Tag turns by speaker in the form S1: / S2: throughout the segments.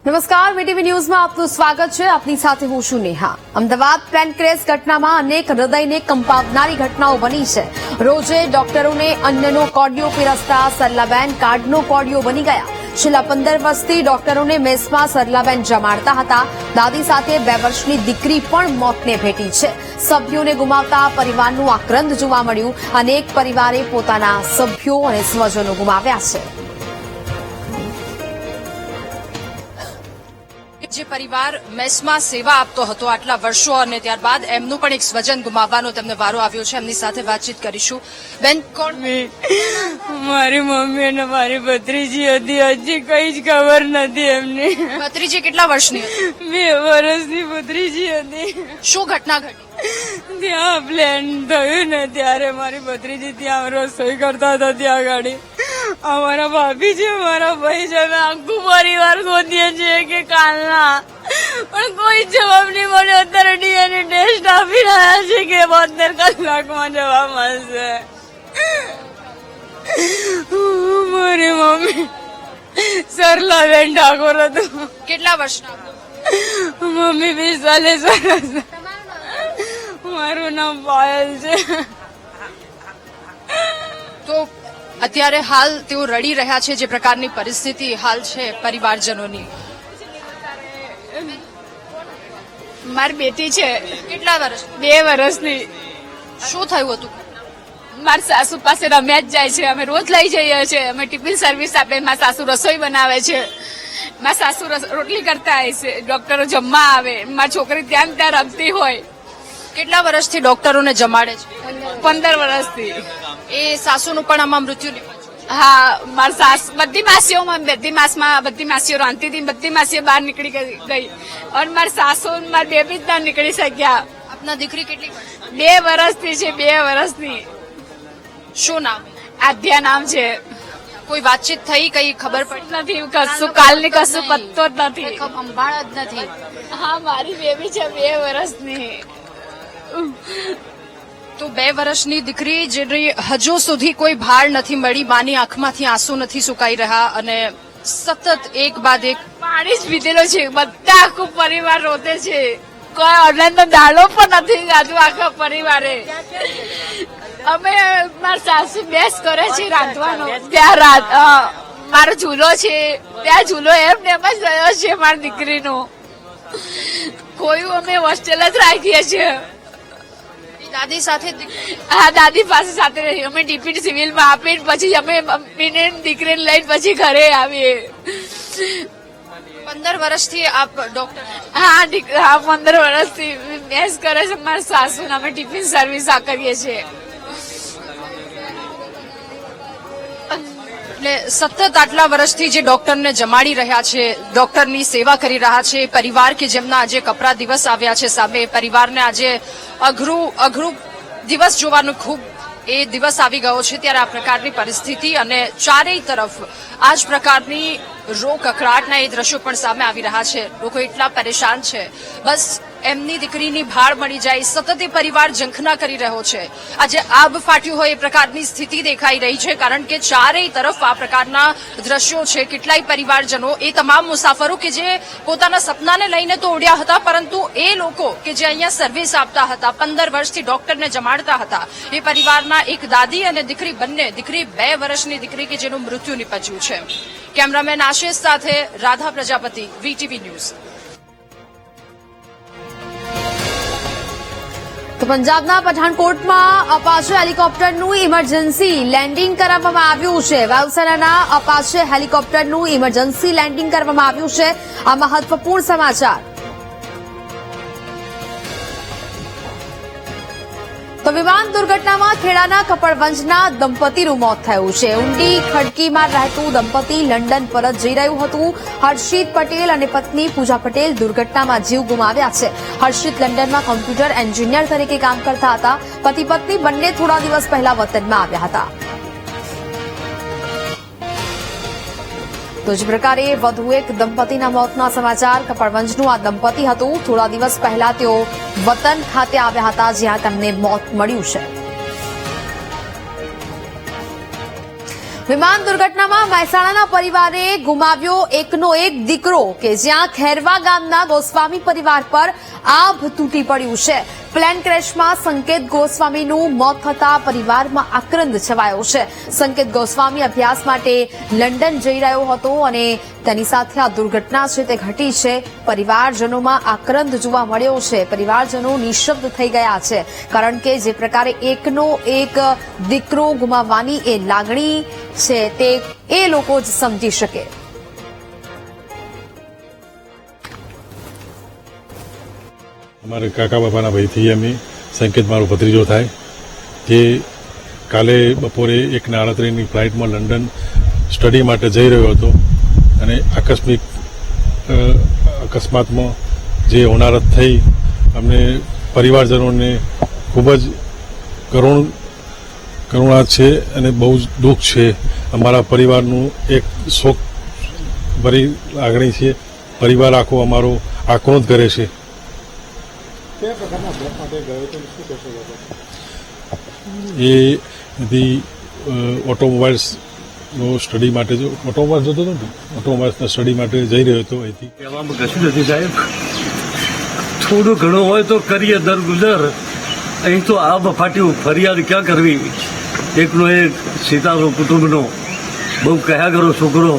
S1: નમસ્કાર, વીટીવી ન્યૂઝમાં આપનું સ્વાગત છે. આપની સાથે હું છું નેહા. અમદાવાદ પ્લેન ક્રેશ ઘટનામાં અનેક હૃદયને કંપાવનારી ઘટનાઓ બની છે. રોજે ડોક્ટરોને અન્નનો કોડિયો પીરસતા સરલાબેન કાર્ડનો કોડિયો બની ગયા. છેલ્લા 15 વર્ષથી ડોક્ટરોને મેસમાં સરલાબેન જમાડતા હતા. દાદી સાથે 2 વર્ષની દીકરી પણ મોતને ભેટી છે. સભ્યોને ગુમાવતા પરિવારનું આક્રંદ જોવા મળ્યું. અનેક પરિવારે પોતાના સભ્યો અને સ્વજનો ગુમાવ્યા છે.
S2: જે પરિવાર મેસમાં સેવા આપતો હતો આટલા વર્ષો અને ત્યારબાદ એમનું પણ એક સ્વજન ગુમાવવાનો તેમને વારો આવ્યો છે. એમની સાથે વાતચીત કરીશું. બેન, કોણ?
S3: મારી મમ્મી અને મારી ભત્રીજી હતી. હજી કઈ જ ખબર નથી એમને.
S2: ભત્રીજી કેટલા વર્ષની હતી?
S3: 2 વર્ષની ભત્રીજી હતી.
S2: શું ઘટના ઘટી?
S3: ત્યાં પ્લેન થયું ને ત્યારે મારી ભત્રીજી ત્યાં રસોઈ કરતા હતા. ત્યાં ગાડી અમારા ભાભી છે, મારા ભાઈ છે, અમે આખું પરિવાર શોધીએ છીએ કે કાલના, પણ કોઈ જવાબ નહીં મળ્યો. અત્યારે ડીએનએ ટેસ્ટ આપી રહ્યા છે કે 72 કલાકમાં જવાબ મળશે. મારી મમ્મી સરલાબેન ઠાકોર હતું.
S2: કેટલા વર્ષના?
S3: મમ્મી 45 વર્ષ. મારું નામ પાયલ છે.
S2: તો અત્યારે હાલ તેઓ રડી રહ્યા છે. જે પ્રકારની પરિસ્થિતિ હાલ છે પરિવારજનોની.
S3: મારી બેટી છે.
S2: કેટલા વર્ષ?
S3: 2 વર્ષની.
S2: શું થયું હતું?
S3: મારી સાસુ પાસે રમ્યા જ જાય છે. અમે રોજ લઈ જઈએ છીએ. અમે ટિફિન સર્વિસ આપે. મારી સાસુ રસોઈ બનાવે છે. મારી સાસુ રોટલી કરતા આવે છે. ડોક્ટરો જમવા આવે. મારી છોકરી ત્યાં ને ત્યાં રમતી હોય.
S2: કેટલા વર્ષથી ડોક્ટરોને જમાડે છે?
S3: 15 વર્ષથી.
S2: એ સાસુનું પણ આમાં મૃત્યુ નીપજ્યું.
S3: હા, મારી સાસ બધી માસીઓ રાંધતી હતી. બધી માસીઓ બહાર નીકળી ગઈ અને મારી સાસુ મારી બેબી જ ના નીકળી શક્યા.
S2: આપના દીકરી કેટલી વર્ષ?
S3: 2 વર્ષથી છે. 2 વર્ષની.
S2: શું નામ?
S3: આધ્યા નામ છે.
S2: કોઈ વાતચીત થઈ? કઈ ખબર પડી?
S3: નથી કશું. કાલની કશું પત્તો જ નથી.
S2: સંભાળ જ નથી.
S3: હા, મારી બેબી છે 2 વર્ષની.
S2: તો 2 વર્ષની દીકરી જેની હજુ સુધી કોઈ ભાર નથી મળી. માની આંખમાંથી આંસુ નથી સુકાઈ રહ્યા અને સતત એક બાદ એક
S3: પાણી જ પીધેલો છે. બધા આખું પરિવાર રોતે છે. કોઈ ઓનલાઈન નો દાડો પણ નથી ખાધું આખા પરિવારે. અમે મારા સાસુ બેસ કરે છે રાંધવાનો. ત્યાં મારો ઝૂલો છે. ત્યાં ઝૂલો એમને એમ જ રહ્યો છે મારી દીકરીનો. કોઈ અમે હોસ્ટેલ જ રાખીએ છીએ.
S2: દાદી સાથે
S3: હા, દાદી પાસે સાથે રહી. અમે ટિફિન સિવિલમાં આપીને પછી અમે મમ્મીને દીકરીને લઈને પછી ઘરે આવીએ.
S2: 15 વર્ષથી આપ ડોક્ટર?
S3: હા, 15 વર્ષથી મેસ કરે છે મારા સાસુ. અમે ટિફિન સર્વિસ આ કરીએ છીએ.
S2: એટલે સતત આટલા વર્ષથી જે ડોક્ટરને જમાડી રહ્યા છે, ડોક્ટરની સેવા કરી રહ્યા છે, પરિવાર કે જેમના આજે કપરા દિવસ આવ્યા છે સામે, પરિવારને આજે અઘરું દિવસ જોવાનું ખૂબ એ દિવસ આવી ગયો છે. ત્યારે આ પ્રકારની પરિસ્થિતિ અને ચારેય તરફ આ જ પ્રકારની કકળાટના એ દ્રશ્યો પણ સામે આવી રહ્યા છે. લોકો એટલા પરેશાન છે. બસ એમની દીકરીની ભાળ મળી જાય. સતત એ પરિવાર ઝંખના કરી રહ્યો છે. આજે આબ ફાટ્યું હોય એ પ્રકારની સ્થિતિ દેખાઈ રહી છે. કારણ કે ચારેય તરફ આ પ્રકારના દ્રશ્યો છે. કેટલાય પરિવારજનો, એ તમામ મુસાફરો કે જે પોતાના સપનાને લઈને તો ઉડ્યા હતા, પરંતુ એ લોકો કે જે અહીંયા સર્વિસ આપતા હતા, 15 વર્ષથી ડોક્ટરને જમાડતા હતા, એ પરિવારના એક દાદી અને દીકરી બંને, દીકરી 2 વર્ષની દીકરી કે જેનું મૃત્યુ નીપજ્યું છે. કેમેરામેન આશિષ સાથે રાધા પ્રજાપતિ, વીટીવી ન્યૂઝ.
S1: તો પંજાબના પઠાણકોટમાં અપાચે હેલિકોપ્ટરનું ઇમરજન્સી લેન્ડિંગ કરાવવામાં આવ્યું છે. વાયુસેનાના અપાચે હેલિકોપ્ટરનું ઇમરજન્સી લેન્ડિંગ કરવામાં આવ્યું છે. આ મહત્વપૂર્ણ સમાચાર. તો વિમાન દુર્ઘટનામાં ખેડાના કપડવંજના દંપતીનું મોત થયું છે. ઊંડી ખડકીમાં રહેતું દંપતી લંડન પરત જઈ રહ્યું હતું. હર્ષિત પટેલ અને પત્ની પૂજા પટેલ દુર્ઘટનામાં જીવ ગુમાવ્યા છે. હર્ષિત લંડનમાં કોમ્પ્યુટર એન્જિનિયર તરીકે કામ કરતા હતા. પતિ પત્ની બંને થોડા દિવસ પહેલા વતનમાં આવ્યા હતા. તો જ પ્રકારે વધુ એક દંપતીના મોતના સમાચાર. કપડવંજનું આ દંપતી હતું. થોડા દિવસ પહેલા તેઓ વતન ખાતે આવ્યા હતા, જ્યાં તેમને મોત મળ્યું છે. વિમાન દુર્ઘટનામાં મહેસાણાના પરિવારે ગુમાવ્યો એકનો એક દીકરો કે જ્યાં ખેરવા ગામના ગોસ્વામી પરિવાર પર આભ તૂટી પડ્યું છે. પ્લેન ક્રેશમાં સંકેત ગોસ્વામીનું મોત થતા પરિવારમાં આક્રંદ છવાયો છે. સંકેત ગોસ્વામી અભ્યાસ માટે લંડન જઈ રહ્યો હતો અને તેની સાથે આ દુર્ઘટના છે તે ઘટી છે. પરિવારજનોમાં આક્રંદ જોવા મળ્યો છે. પરિવારજનો નિઃશબ્દ થઈ ગયા છે, કારણ કે જે પ્રકારે એકનો એક દીકરો ગુમાવવાની એ લાગણી છે તે એ લોકો જ સમજી શકે.
S4: અમારે કાકા બાપાના ભાઈથી અમે સંકેત મારો ભત્રીજો થાય, જે કાલે બપોરે 1:38ની ફ્લાઇટમાં લંડન સ્ટડી માટે જઈ રહ્યો હતો અને અકસ્માતમાં જે હોનારત થઈ અમને પરિવારજનોને ખૂબ જ કરુણા છે અને બહુ જ દુઃખ છે. અમારા પરિવારનું એક શોક ભરી લાગણી છે. પરિવાર આખો અમારો આક્રોધ કરે છે. એ ઓટોમોબાઈલ્સનો સ્ટડી માટે ઓટોમોબાઈલ્સ જતો હતો ને, ઓટોમોબાઈલ્સના સ્ટડી માટે જઈ રહ્યો હતો. અહીંથી
S5: કહેવામાં કશું નથી સાહેબ, થોડું ઘણું હોય તો કરીએ દર ગુજર. અહીં તો આ બફાટ્યું, ફરિયાદ ક્યાં કરવી? એકનો એક સીતારો કુટુંબનો બહુ કહ્યા કરો છોકરો,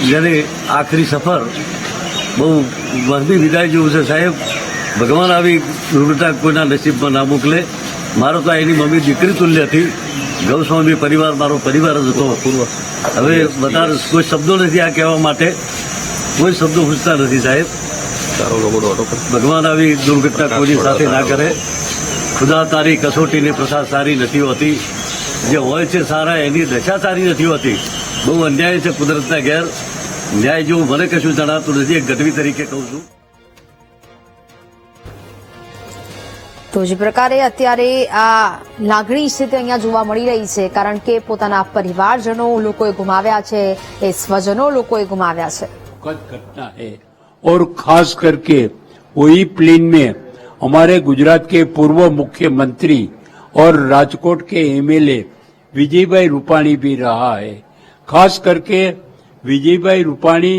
S5: જેને આખરી સફર બહુ વહેલી વિદાય જેવું છે સાહેબ. ભગવાન આવી દુર્ઘટના કોઈના નસીબમાં ના મોકલે. મારો તો એની મમ્મી દીકરી તુલ્ય હતી. ગૌસ્વામી પરિવાર મારો પરિવાર જ હતો. હવે વધારે કોઈ શબ્દો નથી આ કહેવા માટે, કોઈ શબ્દો પૂછતા નથી સાહેબ. ભગવાન આવી દુર્ઘટના કોઈની સાથે ના કરે. ખુદા તારી કસોટીની પ્રસાદ સારી નથી હોતી. જે હોય છે સારા એની દશા સારી નથી હોતી. બહુ અન્યાય છે કુદરતના ઘેર. ન્યાય જેવું મને કશું જણાતું નથી. એક ગઢવી તરીકે કહું છું.
S1: તો જે પ્રકારે અત્યારે આ લાગણી છે તે અહીંયા જોવા મળી રહી છે, કારણ કે પોતાના પરિવારજનો લોકોએ ગુમાવ્યા છે, એ સ્વજનો લોકોએ ગુમાવ્યા છે.
S6: घटना है और खास करके वही प्लेन में हमारे गुजरात के पूर्व मुख्यमंत्री और राजकोट के एमएलए विजय भाई रूपाणी भी रहा है. खास करके विजय भाई रूपाणी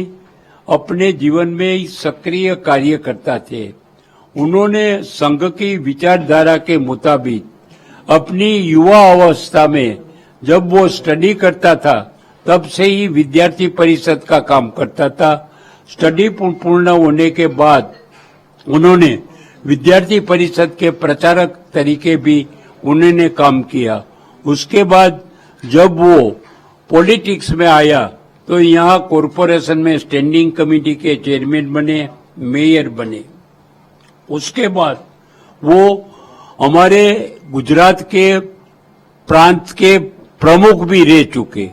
S6: अपने जीवन में सक्रिय कार्य करता थे. उन्होंने संघ की विचारधारा के मुताबिक अपनी युवा अवस्था में जब वो स्टडी करता था तब से ही विद्यार्थी परिषद का काम करता था. स्टडी पूर्ण होने के बाद उन्होंने विद्यार्थी परिषद के प्रचारक तरीके भी उन्होंने काम किया. उसके बाद जब वो पॉलिटिक्स में आया तो यहाँ कॉरपोरेशन में स्टैंडिंग कमेटी के चेयरमैन बने, मेयर बने. उसके बाद वो हमारे गुजरात के प्रांत के प्रमुख भी रह चुके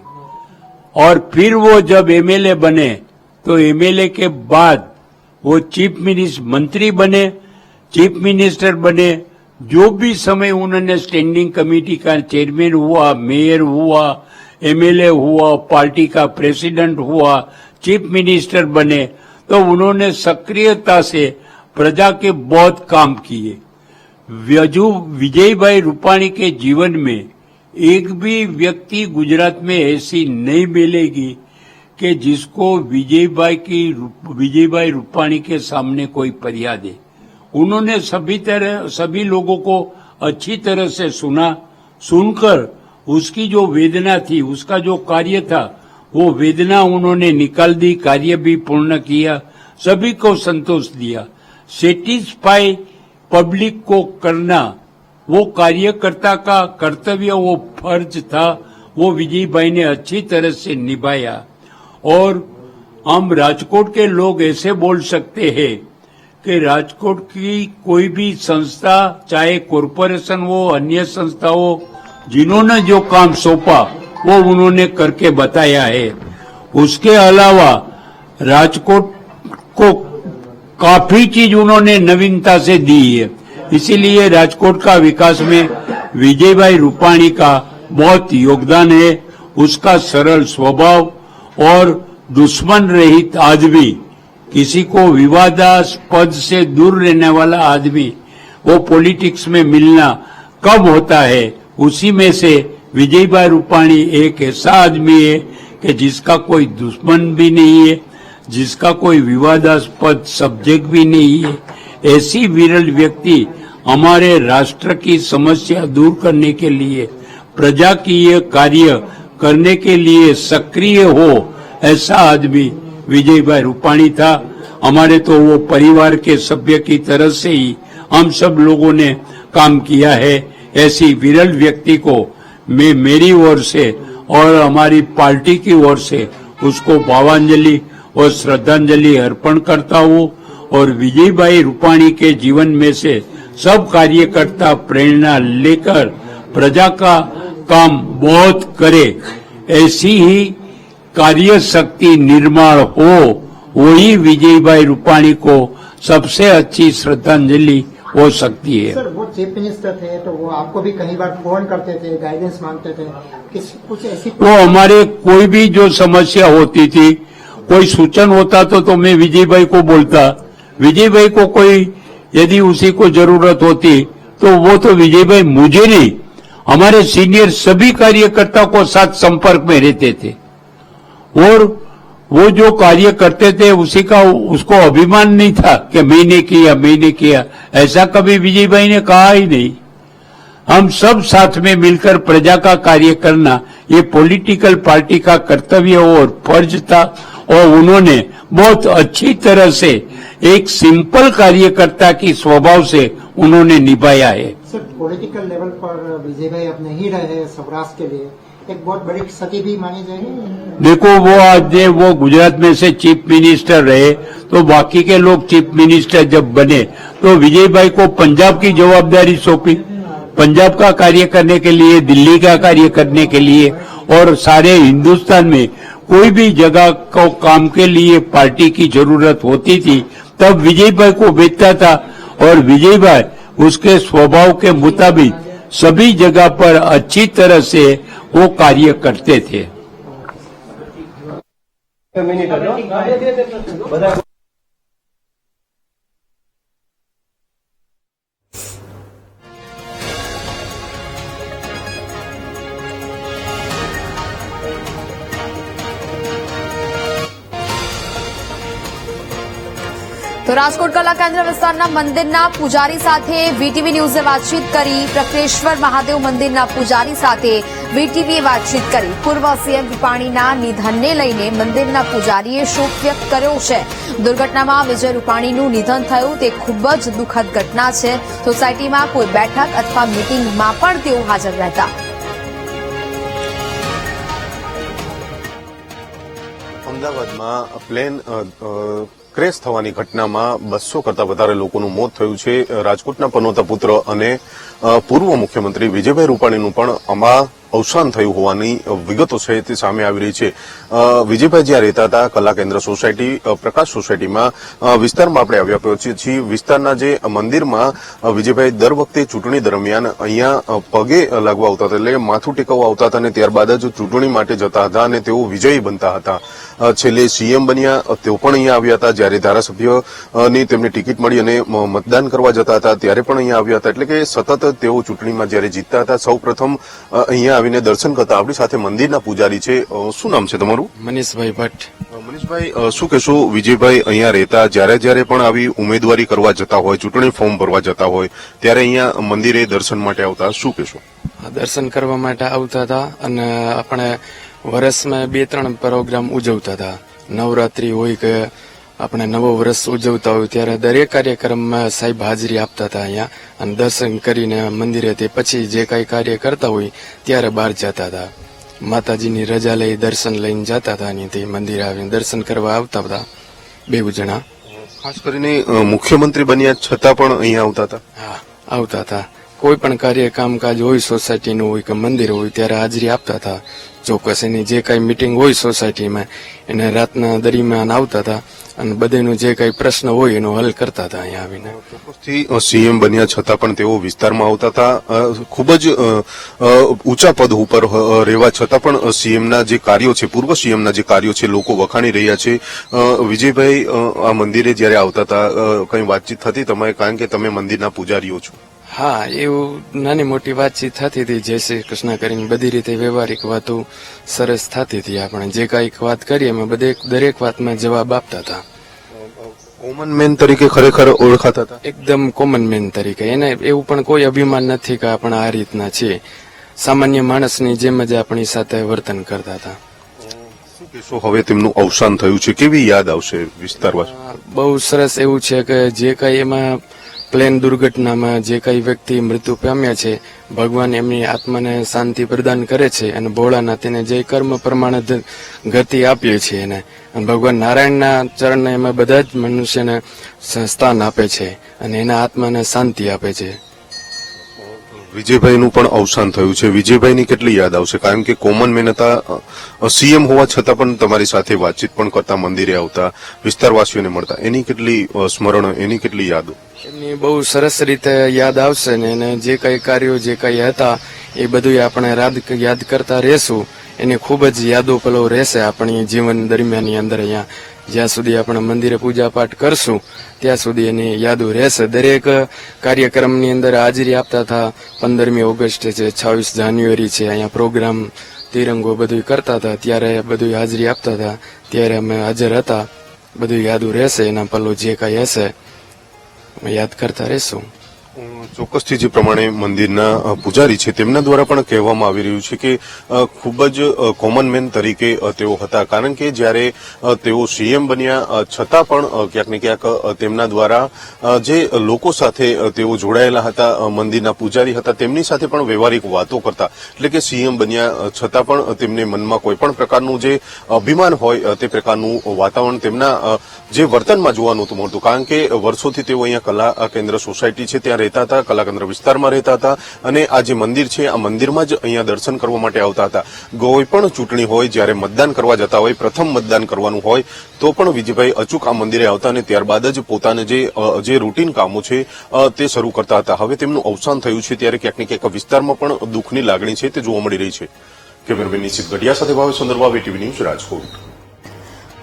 S6: और फिर वो जब एमएलए बने तो एमएलए के बाद वो चीफ मिनिस्टर मंत्री बने, चीफ मिनिस्टर बने. जो भी समय उन्होंने स्टैंडिंग कमेटी का चेयरमैन हुआ, मेयर हुआ, एमएलए हुआ, पार्टी का प्रेसिडेंट हुआ, चीफ मिनिस्टर बने, तो उन्होंने सक्रियता से प्रजा के बहुत काम किए. विजय भाई रूपाणी के जीवन में एक भी व्यक्ति गुजरात में ऐसी नहीं मिलेगी कि जिसको विजय भाई रूपाणी के सामने कोई फरियाद है. उन्होंने सभी लोगों को अच्छी तरह से सुनकर उसकी जो वेदना थी, उसका जो कार्य था, वो वेदना उन्होंने निकाल दी, कार्य भी पूर्ण किया, सभी को संतोष दिया. सेटिस्फाई पब्लिक को करना वो कार्यकर्ता का कर्तव्य, वो फर्ज था, वो विजय भाई ने अच्छी तरह से निभाया. और हम राजकोट के लोग ऐसे बोल सकते हैं कि राजकोट की कोई भी संस्था, चाहे कॉरपोरेशन हो, अन्य संस्था हो, जिन्होंने जो काम सौंपा वो उन्होंने करके बताया है. उसके अलावा राजकोट को काफी चीज उन्होंने नवीनता से दी है. इसीलिए राजकोट का विकास में विजय भाई रूपाणी का बहुत योगदान है. उसका सरल स्वभाव और दुश्मन रहित आदमी, किसी को विवादास्पद से दूर रहने वाला आदमी, वो पॉलिटिक्स में मिलना कब होता है, उसी में से विजय भाई रूपाणी एक ऐसा आदमी है कि जिसका कोई दुश्मन भी नहीं है, जिसका कोई विवादास्पद सब्जेक्ट भी नहीं है। ऐसी विरल व्यक्ति हमारे राष्ट्र की समस्या दूर करने के लिए, प्रजा की ये कार्य करने के लिए सक्रिय हो, ऐसा आदमी विजय भाई रूपाणी था। हमारे तो वो परिवार के सभ्य की तरह से ही हम सब लोगों ने काम किया है। ऐसी विरल व्यक्ति को मैं मेरी ओर से और हमारी पार्टी की ओर से उसको भावांजलि और श्रद्धांजलि अर्पण करता हूँ। और विजय भाई रूपाणी के जीवन में से सब कार्यकर्ता प्रेरणा लेकर प्रजा का काम बहुत करे, ऐसी ही कार्य शक्ति निर्माण हो, वही विजय भाई रूपाणी को सबसे अच्छी श्रद्धांजलि हो सकती है।
S7: सर, वो चीफ मिनिस्टर थे तो वो आपको भी कई बार फोन करते थे, गाइडेंस मांगते थे, कुछ ऐसी
S6: वो हमारे कोई भी जो समस्या होती थी, कोई सूचन होता तो मैं विजय भाई को बोलता। विजय भाई को कोई यदि उसी को जरूरत होती तो वो तो विजय भाई मुझे नहीं, हमारे सीनियर सभी कार्यकर्ता को साथ संपर्क में रहते थे। और वो जो कार्य करते थे उसी का उसको अभिमान नहीं था कि मैंने किया, ऐसा कभी विजय भाई ने कहा ही नहीं। हम सब साथ में मिलकर प्रजा का कार्य करना ये पॉलिटिकल पार्टी का कर्तव्य और फर्ज था, और उन्होंने बहुत अच्छी तरह से एक सिंपल कार्यकर्ता की स्वभाव से उन्होंने निभाया है।
S7: सर, पॉलिटिकल लेवल पर विजय भाई अब नहीं रहे सौराष्ट्र के लिए, एक बहुत बड़ी क्षति भी मानी जाएगी।
S6: देखो, वो आज वो गुजरात में से चीफ मिनिस्टर रहे तो बाकी के लोग चीफ मिनिस्टर जब बने तो विजय भाई को पंजाब की जवाबदारी सौंपी, पंजाब का कार्य करने के लिए, दिल्ली का कार्य करने के लिए, और सारे हिंदुस्तान में कोई भी जगह को काम के लिए पार्टी की जरूरत होती थी तब विजय भाई को भेजता था। और विजय भाई उसके स्वभाव के मुताबिक सभी जगह पर अच्छी तरह से वो कार्य करते थे।
S1: તો રાજકોટ કલા કેન્દ્ર વિસ્તારના મંદિરના પૂજારી સાથે વીટીવી ન્યૂઝે વાતચીત કરી। પ્રકટેશ્વર મહાદેવ મંદિરના પૂજારી સાથે વીટીવીએ વાતચીત કરી। પૂર્વ સીએમ રૂપાણીના નિધનને લઈને મંદિરના પૂજારીએ શોક વ્યક્ત કર્યો છે। દુર્ઘટનામાં વિજય રૂપાણીનું નિધન થયું તે ખૂબ જ દુઃખદ ઘટના છે। સોસાયટીમાં કોઈ બેઠક અથવા મીટિંગમાં પણ તેઓ હાજર રહેતા।
S8: અમદાવાદમાં પ્લેન ક્રેશ થવાની ઘટનામાં 200 કરતા વધારે લોકોનું મોત થયું છે। રાજકોટના પનોતા પુત્ર અને પૂર્વ મુખ્યમંત્રી વિજયભાઈ રૂપાણીનું પણ આમાં અવસાન થયું હોવાની વિગતો છે તે સામે આવી રહી છે। વિજયભાઈ જ્યાં રહેતા હતા કલા કેન્દ્ર સોસાયટી, પ્રકાશ સોસાયટીમાં વિસ્તારમાં આપણે આવ્યા પહોંચીએ છીએ। વિસ્તારના જે મંદિરમાં વિજયભાઈ દર વખતે ચૂંટણી દરમિયાન અહીંયા પગે લાગવા આવતા હતા, એટલે માથું ટેકવવા આવતા હતા અને ત્યારબાદ જ ચૂંટણી માટે જતા હતા અને તેઓ વિજયી બનતા હતા। છેલ્લે સીએમ બન્યા તેઓ પણ અહીંયા આવ્યા હતા, જ્યારે ધારાસભ્યની તેમને ટિકિટ મળી અને મતદાન કરવા જતા હતા ત્યારે પણ અહીંયા આવ્યા હતા। એટલે કે સતત તેઓ ચૂંટણીમાં જ્યારે જીતતા હતા સૌપ્રથમ અહીંયા આવીને દર્શન કરતા। આપણી સાથે મંદિરના પૂજારી છે, શું નામ છે તમારું?
S9: મનીષભાઈ ભટ્ટ।
S8: મનીષભાઈ, શું કહેશો વિજયભાઈ અહીંયા રહેતા, જ્યારે પણ આવી ઉમેદવારી કરવા જતા હોય, ચૂંટણી ફોર્મ ભરવા જતા હોય ત્યારે અહીંયા મંદિરે દર્શન માટે આવતા, શું કહેશો?
S9: દર્શન કરવા માટે આવતા હતા અને આપણે વર્ષમાં 2-3 પ્રોગ્રામ ઉજવતા હતા। નવરાત્રી હોય કે આપણે નવો વર્ષ ઉજવતા હોય ત્યારે દરેક કાર્યક્રમમાં સાહેબ હાજરી આપતા હતા અહીંયા, અને દર્શન કરીને મંદિરે તે પછી જે કાંઈ કાર્ય કરતા હોય ત્યારે બહાર જતા હતા। માતાજીની રજા લઈ દર્શન લઈને જતા હતા અને તે મંદિરે આવીને દર્શન કરવા આવતા હતા બેઉ જણા।
S8: ખાસ કરીને મુખ્યમંત્રી બન્યા છતાં પણ અહીંયા આવતા હતા?
S9: હા, આવતા હતા। કોઈ પણ કાર્ય કામકાજ હોય સોસાયટીનું હોય કે મંદિર હોય ત્યારે હાજરી આપતા હતા। ચોક્કસ એની જે કાંઈ મીટિંગ હોય સોસાયટીમાં એને રાતના દરમિયાન આવતા હતા અને બધાનો જે કાંઈ પ્રશ્ન હોય એનો હલ કરતા હતા અહીંયા આવીને।
S8: સીએમ બન્યા છતાં પણ તેઓ વિસ્તારમાં આવતા હતા। ખૂબ જ ઊંચા પદ ઉપર રહેવા છતાં પણ સીએમના જે કાર્યો છે, પૂર્વ સીએમના જે કાર્યો છે લોકો વખાણી રહ્યા છે। વિજયભાઈ આ મંદિરે જ્યારે આવતા હતા કંઈ વાતચીત થતી તમારે, કારણ કે તમે મંદિરના પૂજારીઓ છો?
S9: હા, એવું નાની મોટી વાતચીત થતી હતી, જય શ્રી કૃષ્ણ કરીને બધી રીતે વ્યવહારિક વાતો સરસ થતી હતી. આપણે જે કાંઈક વાત કરીએ અમે દરેક વાતમાં જવાબ આપતા હતા.
S8: કોમન મેન તરીકે ખરેખર ઓળખાતા હતા.
S9: એકદમ કોમન મેન તરીકે. એને એવું પણ કોઈ અભિમાન નથી કે આપણે આ રીતના છીએ. સામાન્ય માણસની જેમ જ આપણી સાથે વર્તન કરતા હતા.
S8: શું કહેશો, હવે તેમનું અવસાન થયું છે, કેવી યાદ આવશે વિસ્તારમાં?
S9: બહુ સરસ એવું છે કે જે કાંઈ એમાં પ્લેન દુર્ઘટનામાં જે કાંઈ વ્યક્તિ મૃત્યુ પામ્યા છે, ભગવાન એમની આત્માને શાંતિ પ્રદાન કરે છે અને ભોળાનાથ તેને જે કર્મ પ્રમાણે ગતિ આપીએ છીએ એને, અને ભગવાન નારાયણના ચરણને એમાં બધા જ મનુષ્યને સ્થાન આપે છે અને એના આત્માને શાંતિ આપે છે.
S8: વિજયભાઈનું પણ અવસાન થયું છે. વિજયભાઈની કેટલી યાદ આવશે? કારણ કે કોમન મેન હતા, સીએમ હોવા છતાં પણ તમારી સાથે વાતચીત પણ કરતા, મંદિરે આવતા, વિસ્તારવાસીઓને મળતા. એની કેટલી સ્મરણ, એની કેટલી યાદો?
S9: એમની બહુ સરસ રીતે યાદ આવશે ને એને જે કઈ કાર્યો જે કઈ હતા એ બધું આપણે યાદ કરતા રહેશું. એની ખૂબ જ યાદો પેલો રહેશે આપણી જીવન દરમિયાનની અંદર. અહીંયા જ્યાં સુધી આપણે મંદિરે પૂજા પાઠ કરશું ત્યાં સુધી એની યાદો રહેશે. દરેક કાર્યક્રમની અંદર હાજરી આપતા હતા. 15મી ઓગસ્ટ છે, 26 જાન્યુઆરી છે, અહીંયા પ્રોગ્રામ તિરંગો બધું કરતા હતા ત્યારે બધું હાજરી આપતા હતા, ત્યારે અમે હાજર હતા. બધું યાદો રહેશે. એના પલ્લો જે કઈ હશે યાદ કરતા રહેશું.
S8: ચોક્કસથી જે પ્રમાણે મંદિરના પૂજારી છે તેમના દ્વારા પણ કહેવામાં આવી રહ્યું છે કે ખૂબ જ કોમન મેન તરીકે તેઓ હતા. કારણ કે જ્યારે તેઓ સીએમ બન્યા છતાં પણ ક્યાંક ને ક્યાંક તેમના દ્વારા જે લોકો સાથે તેઓ જોડાયેલા હતા, મંદિરના પૂજારી હતા, તેમની સાથે પણ વ્યવહારિક વાતો કરતા. એટલે કે સીએમ બન્યા છતાં પણ તેમને મનમાં કોઈ પણ પ્રકારનું જે અભિમાન હોય તે પ્રકારનું વાતાવરણ તેમના જે વર્તનમાં જોવા નહોતું મળતું. કારણ કે વર્ષોથી તેઓ અહીંયા કલા કેન્દ્ર સોસાયટી છે ત્યાં રહેતા હતા, કલાકેન્દ્ર વિસ્તારમાં રહેતા હતા અને આ જે મંદિર છે આ મંદિરમાં જ અહીંયા દર્શન કરવા માટે આવતા હતા. કોઈ પણ ચૂંટણી હોય, જ્યારે મતદાન કરવા જતા હોય, પ્રથમ મતદાન કરવાનું હોય તો પણ વિજયભાઈ અચૂક આ મંદિરે આવતા અને ત્યારબાદ જ પોતાને જે રૂટીન કામો છે તે શરૂ કરતા હતા. હવે તેમનું અવસાન થયું છે ત્યારે ક્યાંક ને ક્યાંક વિસ્તારમાં પણ દુઃખની લાગણી છે તે જોવા મળી રહી છે. કેમેરામેન નિશિત ગઢિયા સાથે ભાવેશ સુંદરવા, વીટીવી ન્યૂઝ, રાજકોટ.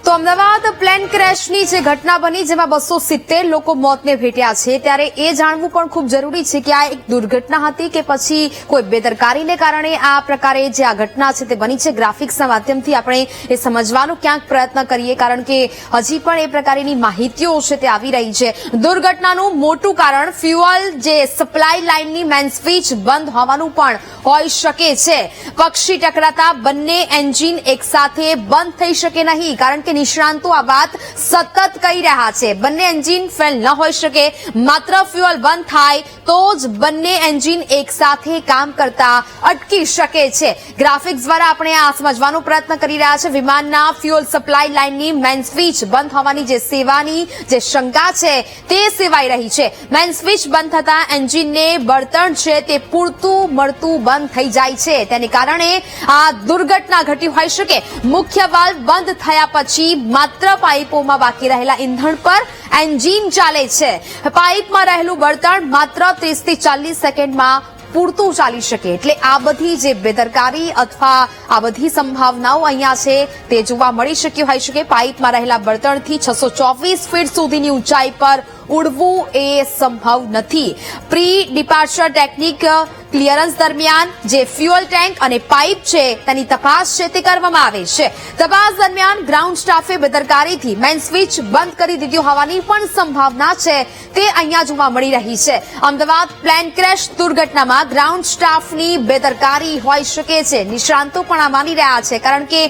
S1: તો અમદાવાદ પ્લેન ક્રેશની જે ઘટના બની જેમાં 270 લોકો મોતને ભેટ્યા છે, ત્યારે એ જાણવું પણ ખૂબ જરૂરી છે કે આ એક દુર્ઘટના હતી કે પછી કોઈ બેદરકારીને કારણે આ પ્રકારે જે આ ઘટના છે તે બની છે. ગ્રાફિક્સના માધ્યમથી આપણે એ સમજવાનો ક્યાંક પ્રયત્ન કરીએ, કારણ કે હજી પણ એ પ્રકારની માહિતીઓ છે તે આવી રહી છે. દુર્ઘટનાનું મોટું કારણ ફ્યુઅલ જે સપ્લાય લાઇનની મેન સ્વિચ બંધ હોવાનું પણ હોઈ શકે છે. પક્ષી ટકરાતા બંને એન્જિન એકસાથે બંધ થઈ શકે નહીં, કારણ કે નિષ્ણાંતો આ વાત સતત કહી રહ્યા છે. બંને એન્જિન ફેલ ન હોઈ શકે, માત્ર ફ્યુઅલ બંધ થાય તો જ બંને એન્જિન એક સાથે કામ કરતા અટકી શકે છે. ગ્રાફિક્સ દ્વારા આપણે આ સમજવાનો પ્રયત્ન કરી રહ્યા છે. વિમાનના ફ્યુઅલ સપ્લાય લાઇનની મેન સ્વિચ બંધ હોવાની જે સેવાની જે શંકા છે તે સેવાઈ રહી છે. મેન સ્વિચ બંધ થતા એન્જિનને બળતણ છે તે પૂરતું મળતું બંધ થઈ જાય છે. તેને કારણે આ દુર્ઘટના ઘટી હોઈ શકે. મુખ્ય વાલ્વ બંધ થયા પછી માત્ર પાઇપોમાં બાકી રહેલા ઈંધણ પર એન્જિન ચાલે છે. પાઇપમાં રહેલું બળતણ માત્ર 30 થી 40 સેકન્ડમાં પૂરતું ચાલી શકે. એટલે આ બધી જે બેદરકારી અથવા આ બધી સંભાવનાઓ અહીંયા છે તે જોવા મળી શક્યું હોઈ શકે. પાઇપમાં રહેલા બળતણથી 624 ફીટ સુધીની ઊંચાઈ પર ઉડવું એ સંભવ નથી. પ્રી ડિપાર્ચર ટેકનિક ક્લિયરન્સ દરમિયાન જે ફ્યુઅલ ટેન્ક અને પાઇપ છે તેની તપાસ છે તે કરવામાં આવે છે. તપાસ દરમિયાન ગ્રાઉન્ડ સ્ટાફે બેદરકારીથી મેન સ્વિચ બંધ કરી દીધી હોવાની પણ સંભાવના છે તે અહીંયા જોવા મળી રહી છે. અમદાવાદ પ્લેન ક્રેશ દુર્ઘટનામાં ગ્રાઉન્ડ સ્ટાફની બેદરકારી હોઈ શકે છે. નિષ્ણાંતો પણ આ માની રહ્યા છે, કારણ કે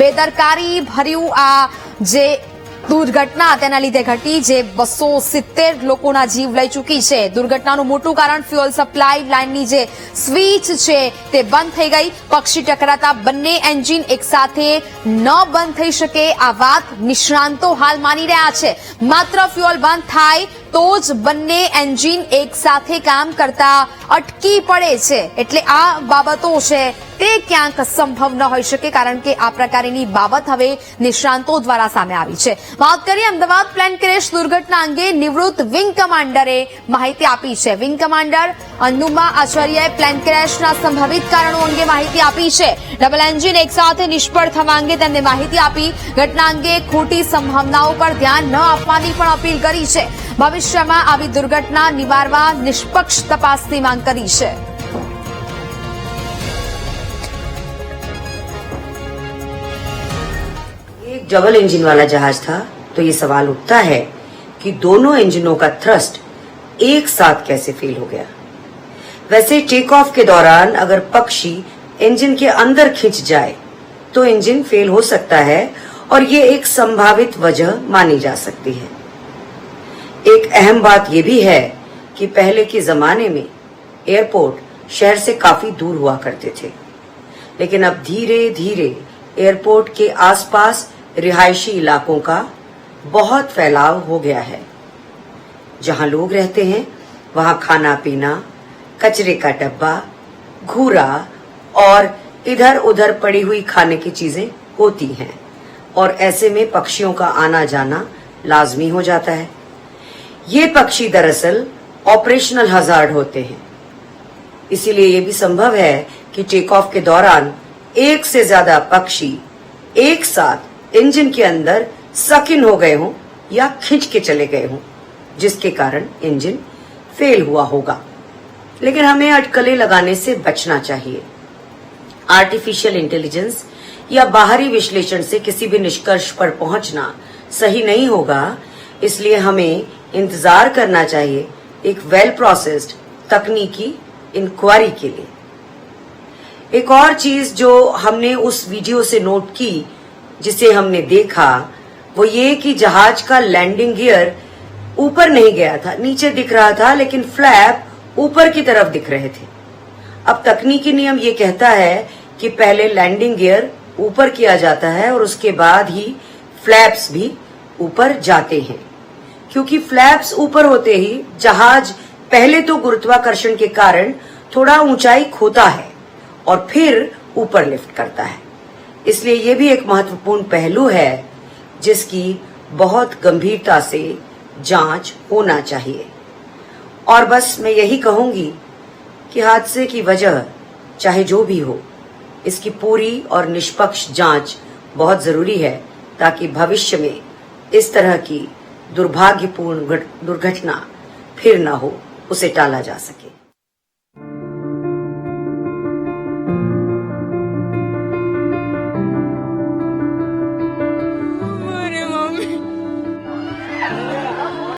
S1: બેદરકારી ભર્યું આ જે દુર્ઘટના તેના લીધે ઘટી, જે 270 લોકોના જીવ લઈ ચૂકી છે. દુર્ઘટનાનું મોટું કારણ ફ્યુઅલ સપ્લાય લાઇનની જે સ્વિચ છે તે બંધ થઈ ગઈ. પક્ષી ટકરાતા બંને એન્જિન એકસાથે ન બંધ થઈ શકે આ વાત નિષ્ણાંતો હાલ માની રહ્યા છે. માત્ર ફ્યુઅલ બંધ થાય તો જ બંને એન્જિન એક સાથે કામ કરતા અટકી પડે છે. એટલે આ બાબતો છે તે ક્યાંક સંભવ ન હોઈ શકે, કારણ કે આ પ્રકારની બાબત હવે નિષ્ણાંતો દ્વારા સામે આવી છે. વાત કરીએ અમદાવાદ પ્લેન ક્રેશ દુર્ઘટના અંગે નિવૃત્ત વિંગ કમાન્ડરે માહિતી આપી છે. વિંગ કમાન્ડર અન્નુમા આચાર્યએ પ્લેન ક્રેશના સંભવિત કારણો અંગે માહિતી આપી છે. ડબલ એન્જિન એકસાથે નિષ્ફળ થવા અંગે તેમણે માહિતી આપી. ઘટના અંગે ખોટી સંભાવનાઓ પર ધ્યાન ન આપવાની પણ અપીલ કરી છે. ભવિષ્યમાં આવી દુર્ઘટના નિવારવા નિષ્પક્ષ તપાસની માંગ કરી છે.
S10: एक डबल इंजन वाला जहाज था, तो ये सवाल उठता है कि दोनों इंजनों का थ्रस्ट एक साथ कैसे फेल हो गया. वैसे टेक ऑफ के दौरान अगर पक्षी इंजन के अंदर खिंच जाए तो इंजन फेल हो सकता है और ये एक संभावित वजह मानी जा सकती है. एक अहम बात यह भी है कि पहले के जमाने में एयरपोर्ट शहर से काफी दूर हुआ करते थे, लेकिन अब धीरे धीरे एयरपोर्ट के आसपास रिहायशी इलाकों का बहुत फैलाव हो गया है. जहां लोग रहते हैं वहां खाना पीना, कचरे का डब्बा, घूरा और इधर उधर पड़ी हुई खाने की चीजें होती हैं और ऐसे में पक्षियों का आना जाना लाजमी हो जाता है. ये पक्षी दरअसल ऑपरेशनल हजार्ड होते हैं, इसीलिए ये भी संभव है कि टेक ऑफ के दौरान एक से ज्यादा पक्षी एक साथ इंजन के अंदर सक इन हो गए हों या खिंच के चले गए हों, जिसके कारण इंजन फेल हुआ होगा. लेकिन हमें अटकलें लगाने से बचना चाहिए. आर्टिफिशियल इंटेलिजेंस या बाहरी विश्लेषण से किसी भी निष्कर्ष पर पहुंचना सही नहीं होगा, इसलिए हमें इंतजार करना चाहिए एक वेल प्रोसेस्ड तकनीकी इंक्वायरी के लिए. एक और चीज जो हमने उस वीडियो से नोट की, जिसे हमने देखा, वो ये कि जहाज का लैंडिंग गियर ऊपर नहीं गया था, नीचे दिख रहा था, लेकिन फ्लैप ऊपर की तरफ दिख रहे थे. अब तकनीकी नियम ये कहता है कि पहले लैंडिंग गियर ऊपर किया जाता है और उसके बाद ही फ्लैप्स भी ऊपर जाते हैं, क्योंकि फ्लैप्स ऊपर होते ही जहाज पहले तो गुरुत्वाकर्षण के कारण थोड़ा ऊंचाई खोता है और फिर ऊपर लिफ्ट करता है. इसलिए ये भी एक महत्वपूर्ण पहलू है जिसकी बहुत गंभीरता से जांच होना चाहिए. और बस मैं यही कहूंगी कि हादसे की वजह चाहे जो भी हो, इसकी पूरी और निष्पक्ष जांच बहुत जरूरी है, ताकि भविष्य में इस तरह की दुर्भाग्यपूर्ण दुर्घटना फिर न हो, उसे टाला जा सके.